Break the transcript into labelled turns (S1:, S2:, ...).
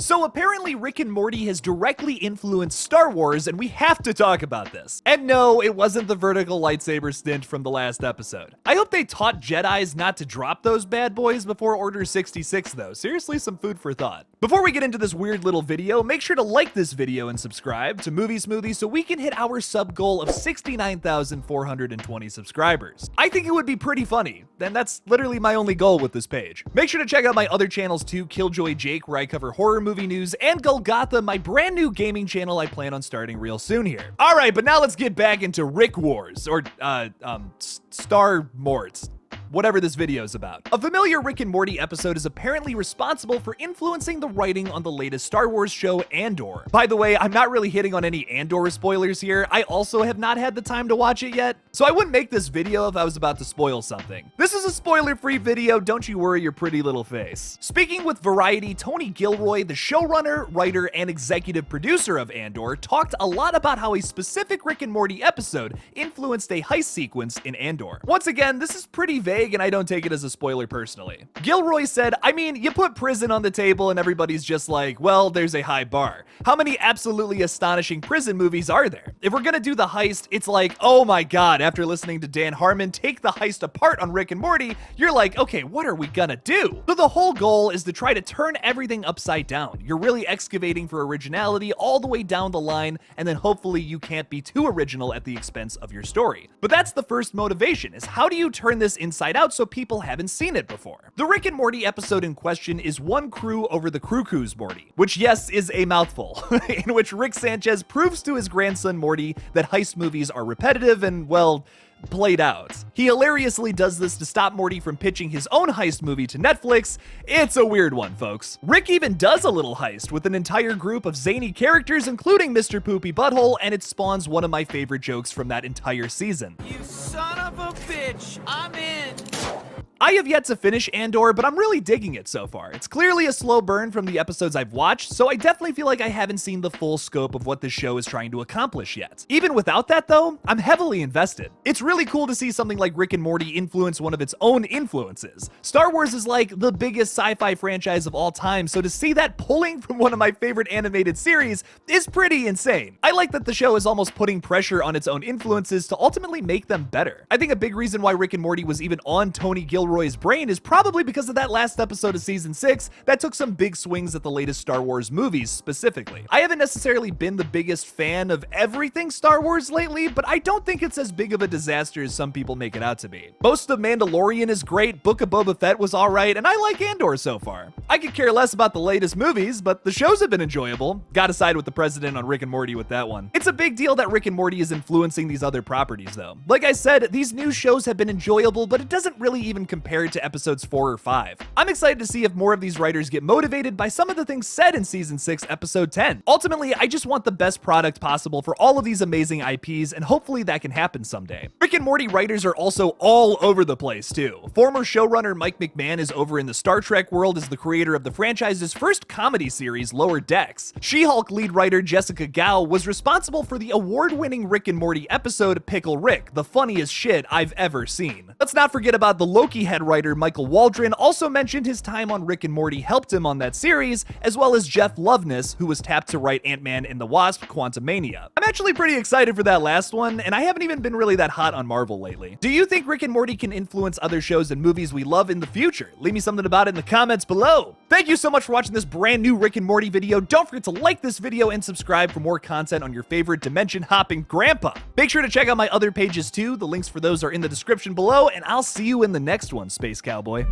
S1: So apparently Rick and Morty has directly influenced Star Wars, and we have to talk about this. And no, it wasn't the vertical lightsaber stint from the last episode. I hope they taught Jedis not to drop those bad boys before Order 66 though. Seriously, some food for thought. Before we get into this weird little video, make sure to like this video and subscribe to Movie Smoothie so we can hit our sub goal of 69,420 subscribers. I think it would be pretty funny, and that's literally my only goal with this page. Make sure to check out my other channels too, Killjoy Jake, where I cover horror movie news, and Golgotha, my brand new gaming channel I plan on starting real soon here. Alright, but now let's get back into Rick Wars, or Star Morts. Whatever this video is about. A familiar Rick and Morty episode is apparently responsible for influencing the writing on the latest Star Wars show, Andor. By the way, I'm not really hitting on any Andor spoilers here. I also have not had the time to watch it yet, so I wouldn't make this video if I was about to spoil something. This is a spoiler-free video, don't you worry your pretty little face. Speaking with Variety, Tony Gilroy, the showrunner, writer, and executive producer of Andor, talked a lot about how a specific Rick and Morty episode influenced a heist sequence in Andor. Once again, this is pretty vague, and I don't take it as a spoiler personally. Gilroy said, I mean, you put prison on the table and everybody's just like, well, there's a high bar. How many absolutely astonishing prison movies are there? If we're gonna do the heist, it's like, oh my god, after listening to Dan Harmon take the heist apart on Rick and Morty, you're like, okay, what are we gonna do? So the whole goal is to try to turn everything upside down. You're really excavating for originality all the way down the line, and then hopefully you can't be too original at the expense of your story. But that's the first motivation, is how do you turn this inside out so people haven't seen it before? The Rick and Morty episode in question is One Crew Over the Crew's Morty, which yes, is a mouthful, in which Rick Sanchez proves to his grandson Morty that heist movies are repetitive and, well, played out. He hilariously does this to stop Morty from pitching his own heist movie to Netflix. It's a weird one, folks. Rick even does a little heist with an entire group of zany characters, including Mr. Poopy Butthole, and it spawns one of my favorite jokes from that entire season.
S2: You son of a bitch, I'm in.
S1: I have yet to finish Andor, but I'm really digging it so far. It's clearly a slow burn from the episodes I've watched, so I definitely feel like I haven't seen the full scope of what this show is trying to accomplish yet. Even without that though, I'm heavily invested. It's really cool to see something like Rick and Morty influence one of its own influences. Star Wars is like the biggest sci-fi franchise of all time, so to see that pulling from one of my favorite animated series is pretty insane. I like that the show is almost putting pressure on its own influences to ultimately make them better. I think a big reason why Rick and Morty was even on Tony Gilroy's brain is probably because of that last episode of season 6 that took some big swings at the latest Star Wars movies specifically. I haven't necessarily been the biggest fan of everything Star Wars lately, but I don't think it's as big of a disaster as some people make it out to be. Most of Mandalorian is great, Book of Boba Fett was alright, and I like Andor so far. I could care less about the latest movies, but the shows have been enjoyable. Gotta side with the president on Rick and Morty with that one. It's a big deal that Rick and Morty is influencing these other properties though. Like I said, these new shows have been enjoyable, but it doesn't really even compare to episodes 4 or 5. I'm excited to see if more of these writers get motivated by some of the things said in season 6, episode 10. Ultimately, I just want the best product possible for all of these amazing IPs, and hopefully that can happen someday. Rick and Morty writers are also all over the place too. Former showrunner Mike McMahon is over in the Star Trek world as the creator of the franchise's first comedy series, Lower Decks. She-Hulk lead writer Jessica Gao was responsible for the award-winning Rick and Morty episode Pickle Rick, the funniest shit I've ever seen. Let's not forget about the Loki head writer Michael Waldron also mentioned his time on Rick and Morty helped him on that series, as well as Jeff Loveness, who was tapped to write Ant-Man and the Wasp: Quantumania. I'm actually pretty excited for that last one, and I haven't even been really that hot on Marvel lately. Do you think Rick and Morty can influence other shows and movies we love in the future? Leave me something about it in the comments below. Thank you so much for watching this brand new Rick and Morty video. Don't forget to like this video and subscribe for more content on your favorite dimension-hopping grandpa. Make sure to check out my other pages too. The links for those are in the description below, and I'll see you in the next one, Space Cowboy.